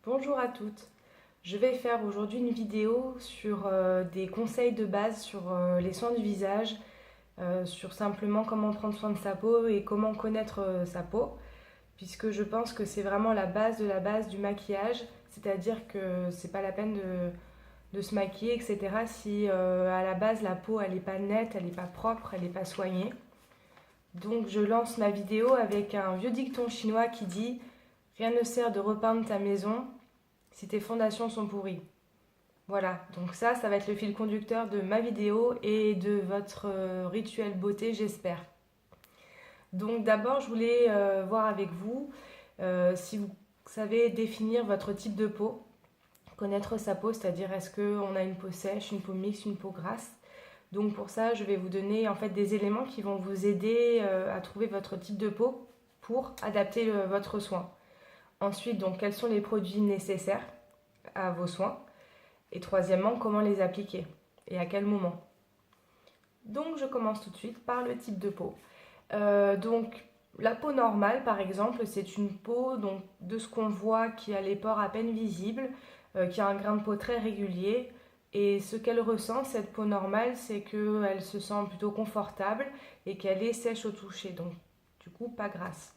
Bonjour à toutes. Je vais faire aujourd'hui une vidéo sur des conseils de base sur les soins du visage, sur simplement comment prendre soin de sa peau et comment connaître sa peau, puisque je pense que c'est vraiment la base de la base du maquillage, c'est-à-dire que c'est pas la peine de se maquiller, etc. si à la base la peau elle n'est pas nette, elle n'est pas propre, elle n'est pas soignée. Donc je lance ma vidéo avec un vieux dicton chinois qui dit: Rien ne sert de repeindre ta maison si tes fondations sont pourries. Voilà, donc ça va être le fil conducteur de ma vidéo et de votre rituel beauté, j'espère. Donc d'abord, je voulais voir avec vous si vous savez définir votre type de peau, connaître sa peau, c'est-à-dire est-ce qu'on a une peau sèche, une peau mixte, une peau grasse. Donc pour ça, je vais vous donner en fait des éléments qui vont vous aider à trouver votre type de peau pour adapter votre soin. Ensuite, donc quels sont les produits nécessaires à vos soins? Et troisièmement, comment les appliquer et à quel moment. Donc je commence tout de suite par le type de peau. Donc la peau normale par exemple, c'est une peau donc, de ce qu'on voit qui a les pores à peine visibles, qui a un grain de peau très régulier. Et ce qu'elle ressent, cette peau normale, c'est qu'elle se sent plutôt confortable et qu'elle est sèche au toucher, donc du coup pas grasse.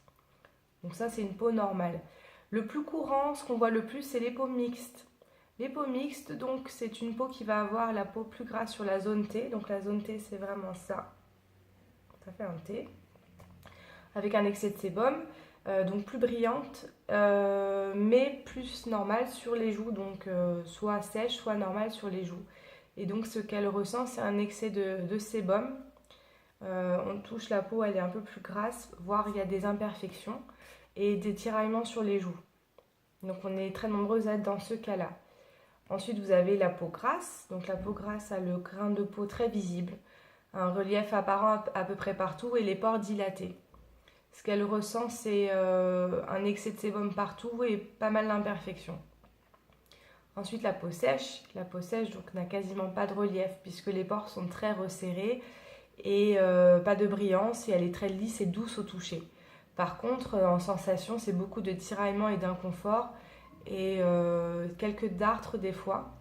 Donc ça c'est une peau normale. Le plus courant, ce qu'on voit le plus, c'est les peaux mixtes. Les peaux mixtes, donc c'est une peau qui va avoir la peau plus grasse sur la zone T. Donc la zone T, c'est vraiment ça. Ça fait un T. Avec un excès de sébum, donc plus brillante, mais plus normale sur les joues. Donc soit sèche, soit normale sur les joues. Et donc ce qu'elle ressent, c'est un excès de sébum. On touche la peau, elle est un peu plus grasse, voire il y a des imperfections et des tiraillements sur les joues. Donc on est très nombreuses à être dans ce cas-là. Ensuite, vous avez la peau grasse. Donc la peau grasse a le grain de peau très visible, un relief apparent à peu près partout et les pores dilatés. Ce qu'elle ressent, c'est un excès de sébum partout et pas mal d'imperfections. Ensuite, la peau sèche. La peau sèche donc n'a quasiment pas de relief puisque les pores sont très resserrés et pas de brillance et elle est très lisse et douce au toucher. Par contre, en sensation, c'est beaucoup de tiraillements et d'inconfort et quelques dartres des fois.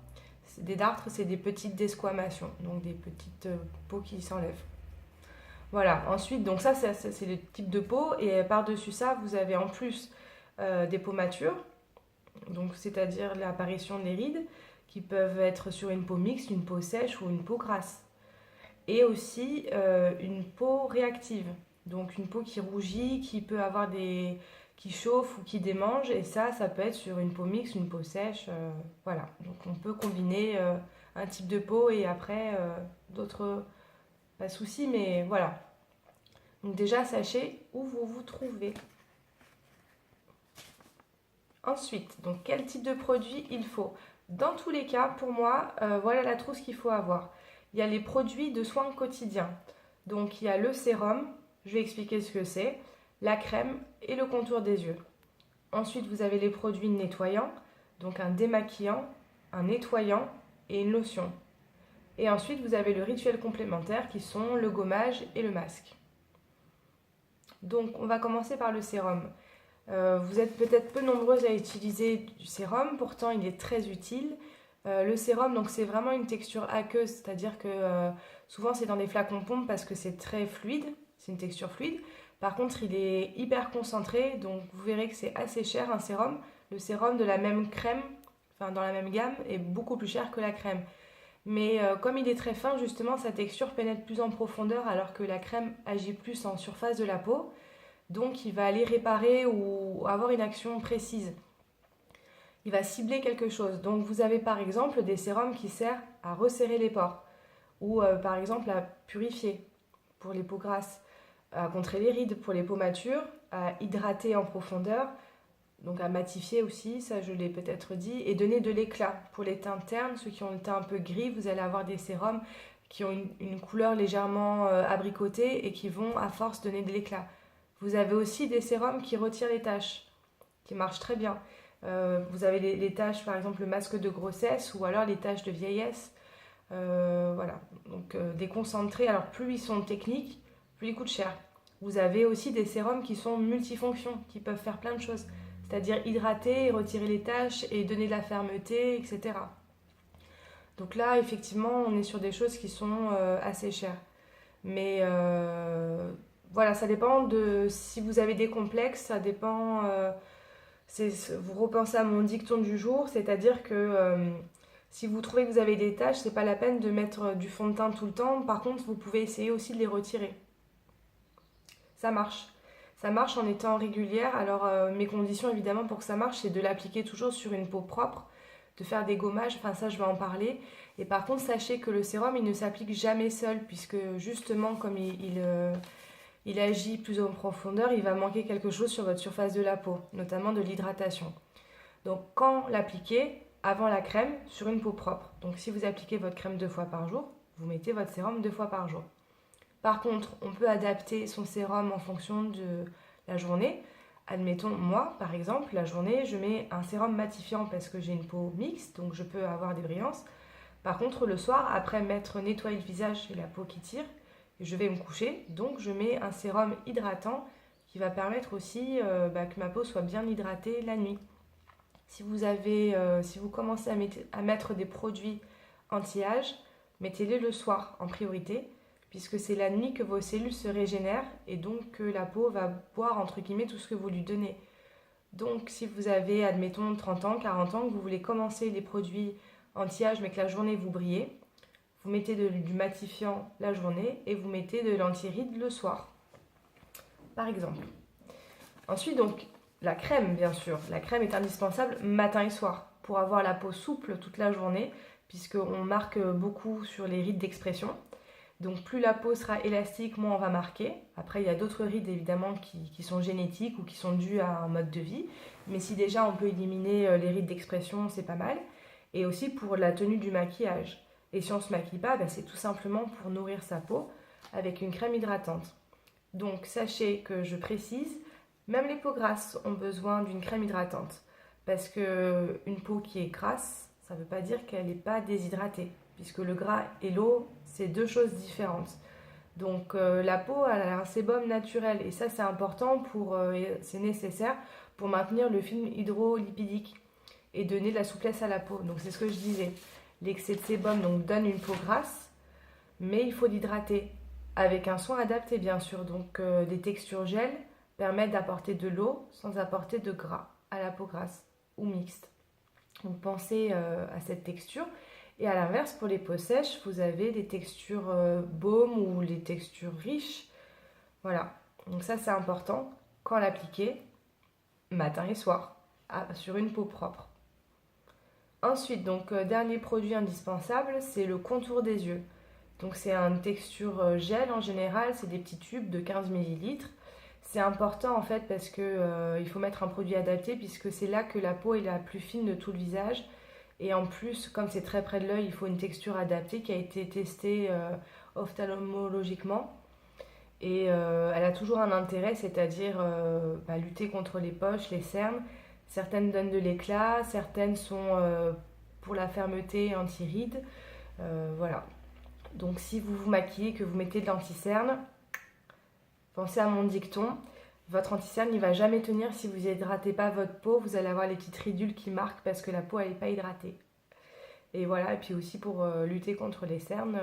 Des dartres, c'est des petites desquamations, donc des petites peaux qui s'enlèvent. Voilà, ensuite, donc ça, c'est le type de peau. Et par-dessus ça, vous avez en plus des peaux matures, donc c'est-à-dire l'apparition des rides, qui peuvent être sur une peau mixte, une peau sèche ou une peau grasse. Et aussi une peau réactive, donc une peau qui rougit, qui peut avoir qui chauffe ou qui démange, et ça peut être sur une peau mixte, une peau sèche, voilà. Donc on peut combiner un type de peau et après d'autres, pas de souci, mais voilà. Donc déjà sachez où vous vous trouvez. Ensuite, donc quel type de produit il faut? Dans tous les cas, pour moi, voilà la trousse qu'il faut avoir. Il y a les produits de soins quotidiens. Donc il y a le sérum, je vais expliquer ce que c'est, la crème et le contour des yeux. Ensuite, vous avez les produits nettoyants, donc un démaquillant, un nettoyant et une lotion. Et ensuite, vous avez le rituel complémentaire qui sont le gommage et le masque. Donc on va commencer par le sérum. Vous êtes peut-être peu nombreuses à utiliser du sérum, pourtant il est très utile. Le sérum, donc c'est vraiment une texture aqueuse, c'est-à-dire que souvent c'est dans des flacons pompe parce que c'est très fluide, c'est une texture fluide. Par contre, il est hyper concentré, donc vous verrez que c'est assez cher un sérum. Le sérum de la même crème, enfin dans la même gamme, est beaucoup plus cher que la crème. Mais comme il est très fin, justement, sa texture pénètre plus en profondeur alors que la crème agit plus en surface de la peau. Donc il va aller réparer ou avoir une action précise. Il va cibler quelque chose. Donc vous avez par exemple des sérums qui servent à resserrer les pores ou par exemple à purifier pour les peaux grasses, à contrer les rides pour les peaux matures, à hydrater en profondeur, donc à matifier aussi, ça je l'ai peut-être dit, et donner de l'éclat. Pour les teintes ternes, ceux qui ont le teint un peu gris, vous allez avoir des sérums qui ont une couleur légèrement abricotée et qui vont à force donner de l'éclat. Vous avez aussi des sérums qui retirent les taches, qui marchent très bien. Vous avez les taches, par exemple le masque de grossesse ou alors les taches de vieillesse. Voilà, donc des concentrés. Alors plus ils sont techniques, plus ils coûtent cher. Vous avez aussi des sérums qui sont multifonctions, qui peuvent faire plein de choses. c'est-à-dire hydrater et retirer les taches et donner de la fermeté, etc. Donc là, effectivement, on est sur des choses qui sont assez chères. Mais voilà, ça dépend de si vous avez des complexes, ça dépend. Vous repensez à mon dicton du jour, c'est-à-dire que si vous trouvez que vous avez des taches, c'est pas la peine de mettre du fond de teint tout le temps. Par contre, vous pouvez essayer aussi de les retirer. Ça marche. Ça marche en étant régulière. Alors, mes conditions, évidemment, pour que ça marche, c'est de l'appliquer toujours sur une peau propre, de faire des gommages. Enfin, ça, je vais en parler. Et par contre, sachez que le sérum, il ne s'applique jamais seul, puisque justement, comme il agit plus en profondeur, il va manquer quelque chose sur votre surface de la peau, notamment de l'hydratation. Donc, quand l'appliquer, avant la crème, sur une peau propre. Donc, si vous appliquez votre crème 2 fois par jour, vous mettez votre sérum 2 fois par jour. Par contre, on peut adapter son sérum en fonction de la journée. Admettons, moi, par exemple, la journée, je mets un sérum matifiant parce que j'ai une peau mixte, donc je peux avoir des brillances. Par contre, le soir, après m'être nettoyé le visage et la peau qui tire, je vais me coucher, donc je mets un sérum hydratant qui va permettre aussi que ma peau soit bien hydratée la nuit. Si vous commencez à mettre des produits anti-âge, mettez-les le soir en priorité, puisque c'est la nuit que vos cellules se régénèrent et donc que la peau va boire entre guillemets tout ce que vous lui donnez. Donc si vous avez, admettons, 30 ans, 40 ans, que vous voulez commencer les produits anti-âge mais que la journée vous brillez, vous mettez du matifiant la journée et vous mettez de l'anti-rides le soir, par exemple. Ensuite, donc, la crème, bien sûr. La crème est indispensable matin et soir pour avoir la peau souple toute la journée, puisqu'on marque beaucoup sur les rides d'expression. Donc plus la peau sera élastique, moins on va marquer. Après, il y a d'autres rides évidemment qui sont génétiques ou qui sont dues à un mode de vie. Mais si déjà on peut éliminer les rides d'expression, c'est pas mal. Et aussi pour la tenue du maquillage. Et si on ne se maquille pas, c'est tout simplement pour nourrir sa peau avec une crème hydratante. Donc sachez que je précise, même les peaux grasses ont besoin d'une crème hydratante. Parce qu'une peau qui est grasse, ça ne veut pas dire qu'elle n'est pas déshydratée. Puisque le gras et l'eau, c'est deux choses différentes. Donc la peau a un sébum naturel et ça c'est important c'est nécessaire pour maintenir le film hydrolipidique et donner de la souplesse à la peau. Donc c'est ce que je disais. L'excès de sébum donc, donne une peau grasse, mais il faut l'hydrater avec un soin adapté bien sûr. Donc des textures gel permettent d'apporter de l'eau sans apporter de gras à la peau grasse ou mixte. Donc pensez à cette texture. Et à l'inverse, pour les peaux sèches, vous avez des textures baumes ou les textures riches. Voilà, donc ça c'est important quand l'appliquer matin et soir sur une peau propre. Ensuite, donc dernier produit indispensable, c'est le contour des yeux. Donc c'est une texture gel en général, c'est des petits tubes de 15 ml. C'est important en fait parce que il faut mettre un produit adapté puisque c'est là que la peau est la plus fine de tout le visage. Et en plus, comme c'est très près de l'œil, il faut une texture adaptée qui a été testée ophtalmologiquement. Et elle a toujours un intérêt, c'est-à-dire lutter contre les poches, les cernes. Certaines donnent de l'éclat, certaines sont pour la fermeté anti-rides. Voilà. Donc si vous vous maquillez, que vous mettez de l'anti-cerne, pensez à mon dicton. Votre anti-cerne ne va jamais tenir si vous n'hydratez pas votre peau. Vous allez avoir les petites ridules qui marquent parce que la peau n'est pas hydratée. Et voilà, et puis aussi pour lutter contre les cernes,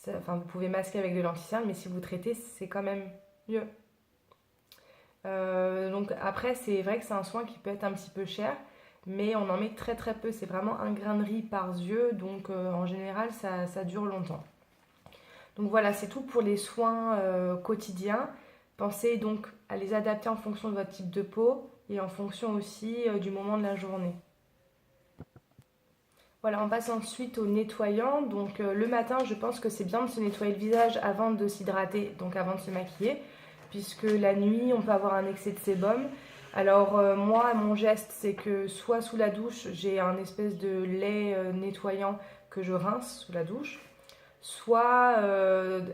vous pouvez masquer avec de l'anti-cerne, mais si vous traitez, c'est quand même mieux. Donc après, c'est vrai que c'est un soin qui peut être un petit peu cher, mais on en met très très peu. C'est vraiment un grain de riz par yeux, donc en général, ça dure longtemps. Donc voilà, c'est tout pour les soins quotidiens. Pensez donc à les adapter en fonction de votre type de peau et en fonction aussi du moment de la journée. Voilà, on passe ensuite au nettoyant. Donc le matin, je pense que c'est bien de se nettoyer le visage avant de s'hydrater, donc avant de se maquiller, puisque la nuit, on peut avoir un excès de sébum. Alors moi, mon geste, c'est que soit sous la douche, j'ai un espèce de lait nettoyant que je rince sous la douche, soit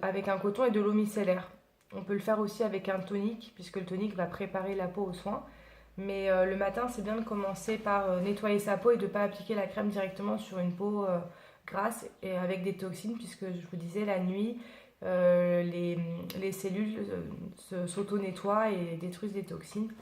avec un coton et de l'eau micellaire. On peut le faire aussi avec un tonique, puisque le tonique va préparer la peau aux soins. Mais le matin, c'est bien de commencer par nettoyer sa peau et de ne pas appliquer la crème directement sur une peau grasse et avec des toxines, puisque je vous disais, la nuit, les cellules s'auto-nettoient et détruisent des toxines.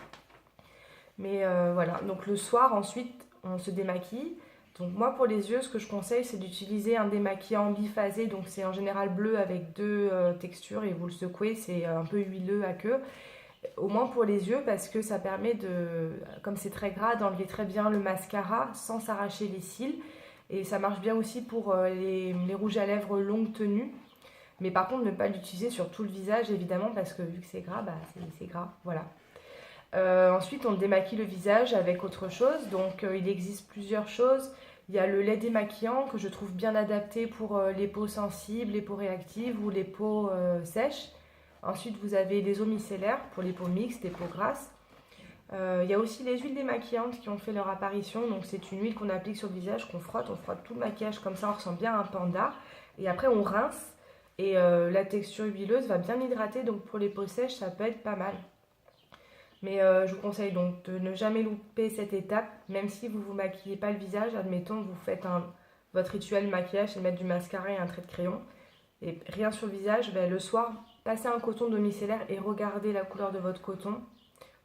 Mais voilà, donc le soir ensuite on se démaquille. Donc moi pour les yeux ce que je conseille c'est d'utiliser un démaquillant biphasé, donc c'est en général bleu avec deux textures et vous le secouez, c'est un peu huileux à queue. Au moins pour les yeux parce que ça permet de, comme c'est très gras, d'enlever très bien le mascara sans s'arracher les cils. Et ça marche bien aussi pour les rouges à lèvres longue tenue. Mais par contre ne pas l'utiliser sur tout le visage évidemment parce que vu que c'est gras, bah c'est gras, voilà. Ensuite, on démaquille le visage avec autre chose. Donc, il existe plusieurs choses. Il y a le lait démaquillant que je trouve bien adapté pour les peaux sensibles, les peaux réactives ou les peaux sèches. Ensuite, vous avez les eaux micellaires pour les peaux mixtes, les peaux grasses. Il y a aussi les huiles démaquillantes qui ont fait leur apparition. Donc, c'est une huile qu'on applique sur le visage, on frotte tout le maquillage comme ça, on ressemble bien à un panda. Et après, on rince et la texture huileuse va bien hydrater. Donc, pour les peaux sèches, ça peut être pas mal. Mais je vous conseille donc de ne jamais louper cette étape, même si vous ne vous maquillez pas le visage. Admettons, vous faites votre rituel maquillage, c'est de mettre du mascara et un trait de crayon. Et rien sur le visage, ben, le soir, passez un coton demi-cellaire et regardez la couleur de votre coton.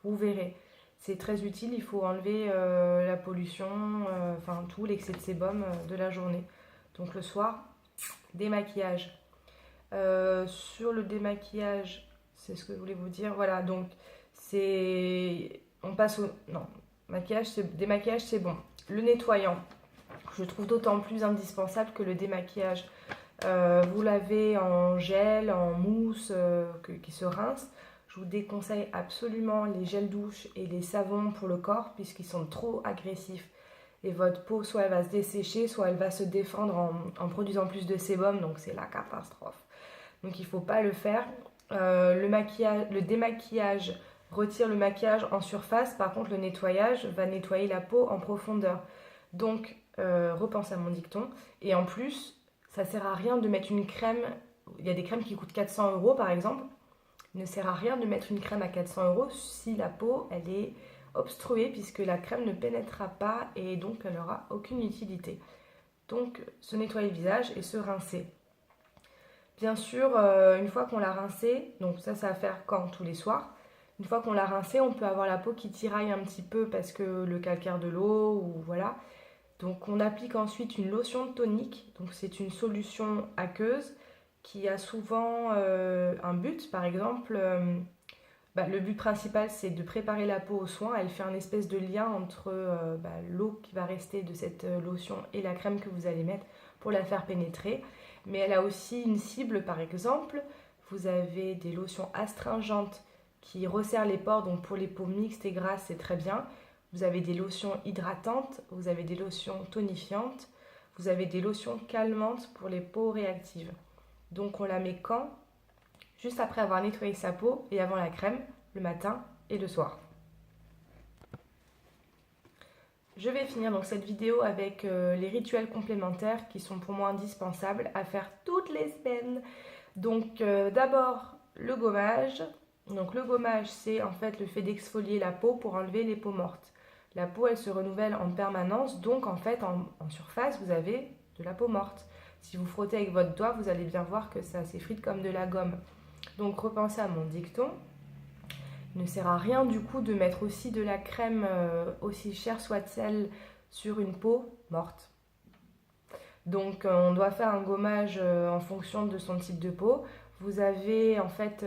Vous verrez. C'est très utile, il faut enlever la pollution, enfin tout, l'excès de sébum de la journée. Donc le soir, démaquillage. Sur le démaquillage, c'est ce que je voulais vous dire. Voilà, donc on passe au non démaquillage c'est bon. Le nettoyant, je trouve d'autant plus indispensable que le démaquillage. Vous l'avez en gel, en mousse qui se rince. Je vous déconseille absolument les gels douche et les savons pour le corps puisqu'ils sont trop agressifs et votre peau soit elle va se dessécher, soit elle va se défendre en produisant plus de sébum, donc c'est la catastrophe. Donc il ne faut pas le faire. Le démaquillage retire le maquillage en surface, par contre le nettoyage va nettoyer la peau en profondeur. Donc repense à mon dicton. Et en plus, ça ne sert à rien de mettre une crème, il y a des crèmes qui coûtent 400 € par exemple. Il ne sert à rien de mettre une crème à 400 € si la peau elle est obstruée puisque la crème ne pénétrera pas et donc elle n'aura aucune utilité. Donc se nettoyer le visage et se rincer. Bien sûr, une fois qu'on l'a rincé, donc ça va faire quand? Tous les soirs. Une fois qu'on l'a rincé, on peut avoir la peau qui tiraille un petit peu parce que le calcaire de l'eau ou voilà. Donc on applique ensuite une lotion tonique. Donc c'est une solution aqueuse qui a souvent un but. Par exemple, le but principal c'est de préparer la peau au soin. Elle fait un espèce de lien entre l'eau qui va rester de cette lotion et la crème que vous allez mettre pour la faire pénétrer. Mais elle a aussi une cible, par exemple, vous avez des lotions astringentes qui resserrent les pores, donc pour les peaux mixtes et grasses, c'est très bien. Vous avez des lotions hydratantes, vous avez des lotions tonifiantes, vous avez des lotions calmantes pour les peaux réactives. Donc on la met quand? Juste après avoir nettoyé sa peau et avant la crème, le matin et le soir. Je vais finir donc cette vidéo avec les rituels complémentaires qui sont pour moi indispensables à faire toutes les semaines. Donc d'abord le gommage. Donc le gommage c'est en fait le fait d'exfolier la peau pour enlever les peaux mortes. La peau elle se renouvelle en permanence donc en fait en surface vous avez de la peau morte. Si vous frottez avec votre doigt vous allez bien voir que ça s'effrite comme de la gomme. Donc repensez à mon dicton. Il ne sert à rien du coup de mettre aussi de la crème, aussi chère soit-elle, sur une peau morte. Donc on doit faire un gommage en fonction de son type de peau. Vous avez en fait,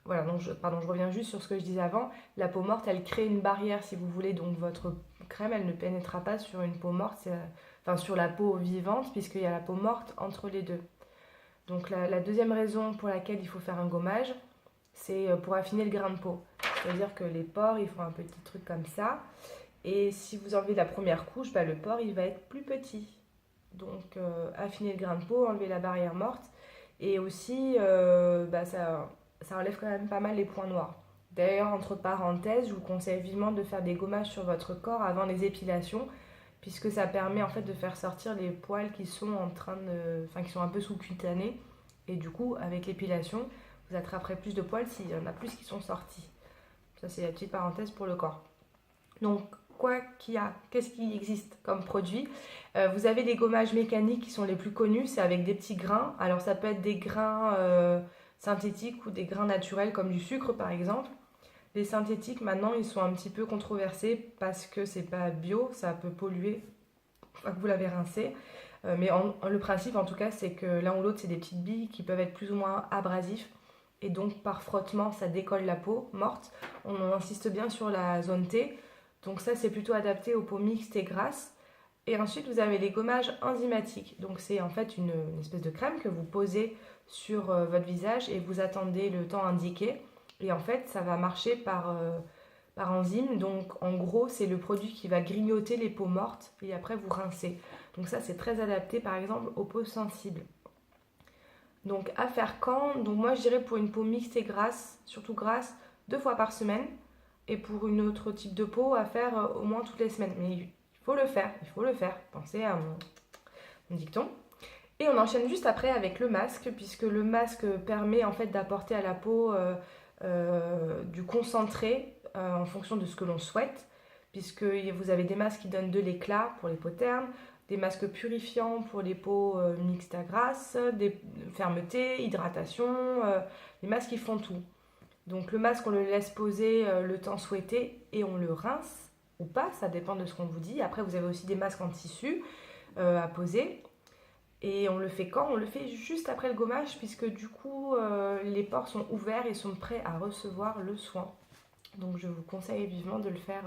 voilà, donc je reviens juste sur ce que je disais avant. La peau morte, elle crée une barrière si vous voulez, donc votre crème, elle ne pénétrera pas sur une peau morte, enfin sur la peau vivante, puisqu'il y a la peau morte entre les deux. Donc la deuxième raison pour laquelle il faut faire un gommage, c'est pour affiner le grain de peau. C'est-à-dire que les pores, ils font un petit truc comme ça. Et si vous enlevez la première couche, le pore, il va être plus petit. Donc, affiner le grain de peau, enlever la barrière morte. Et aussi, ça enlève quand même pas mal les points noirs. D'ailleurs, entre parenthèses, je vous conseille vivement de faire des gommages sur votre corps avant les épilations, puisque ça permet en fait de faire sortir les poils qui sont qui sont un peu sous-cutanés. Et du coup, avec l'épilation, vous attraperez plus de poils s'il y en a plus qui sont sortis. Ça, c'est la petite parenthèse pour le corps. Donc, qu'est-ce qui existe comme produit? Vous avez des gommages mécaniques qui sont les plus connus, c'est avec des petits grains. Alors, ça peut être des grains synthétiques ou des grains naturels comme du sucre par exemple. Les synthétiques, maintenant, ils sont un petit peu controversés parce que c'est pas bio, ça peut polluer une fois que vous l'avez rincé. Le principe, en tout cas, c'est que l'un ou l'autre, c'est des petites billes qui peuvent être plus ou moins abrasifs. Et donc, par frottement, ça décolle la peau morte. On insiste bien sur la zone T. Donc ça, c'est plutôt adapté aux peaux mixtes et grasses. Et ensuite, vous avez les gommages enzymatiques. Donc c'est en fait une espèce de crème que vous posez sur votre visage et vous attendez le temps indiqué. Et en fait, ça va marcher par enzyme. Donc en gros, c'est le produit qui va grignoter les peaux mortes et après vous rincer. Donc ça, c'est très adapté par exemple aux peaux sensibles. Donc à faire quand? Donc moi, je dirais pour une peau mixte et grasse, surtout grasse, 2 fois par semaine. Et pour une autre type de peau, à faire au moins toutes les semaines. Mais il faut le faire, il faut le faire. Pensez à mon dicton. Et on enchaîne juste après avec le masque, puisque le masque permet en fait d'apporter à la peau du concentré en fonction de ce que l'on souhaite, puisque vous avez des masques qui donnent de l'éclat pour les peaux ternes, des masques purifiants pour les peaux mixtes à grasses, des fermeté, hydratation, les masques qui font tout. Donc le masque, on le laisse poser le temps souhaité et on le rince ou pas, ça dépend de ce qu'on vous dit. Après, vous avez aussi des masques en tissu à poser. Et on le fait quand? On le fait juste après le gommage puisque du coup, les pores sont ouverts et sont prêts à recevoir le soin. Donc je vous conseille vivement de le faire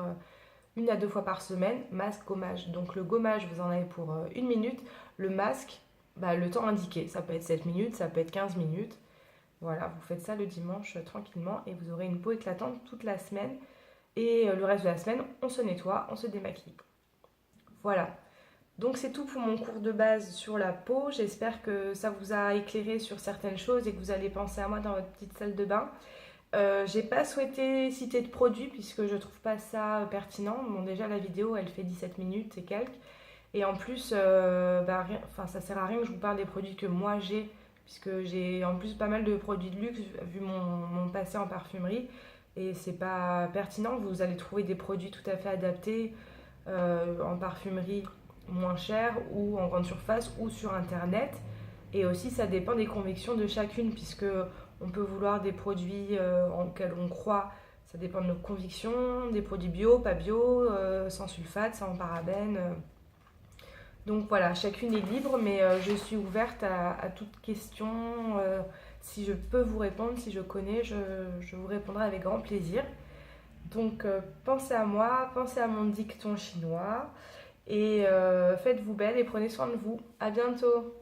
1 à 2 fois par semaine, masque, gommage. Donc le gommage, vous en avez pour 1 minute. Le masque, le temps indiqué. Ça peut être 7 minutes, ça peut être 15 minutes. Voilà, vous faites ça le dimanche tranquillement et vous aurez une peau éclatante toute la semaine. Et le reste de la semaine, on se nettoie, on se démaquille. Voilà. Donc c'est tout pour mon cours de base sur la peau. J'espère que ça vous a éclairé sur certaines choses et que vous allez penser à moi dans votre petite salle de bain. J'ai pas souhaité citer de produits puisque je trouve pas ça pertinent. Bon, déjà la vidéo elle fait 17 minutes et quelques. Et en plus, ça sert à rien que je vous parle des produits que moi j'ai, puisque j'ai en plus pas mal de produits de luxe vu mon passé en parfumerie. Et c'est pas pertinent, vous allez trouver des produits tout à fait adaptés en parfumerie moins cher ou en grande surface ou sur internet. Et aussi ça dépend des convictions de chacune, puisque on peut vouloir des produits en lesquels on croit. Ça dépend de nos convictions, des produits bio, pas bio, sans sulfate, sans parabènes. Donc voilà, chacune est libre, mais je suis ouverte à toute question. Si je peux vous répondre, si je connais, je vous répondrai avec grand plaisir. Donc pensez à moi, pensez à mon dicton chinois et faites-vous belle et prenez soin de vous. À bientôt!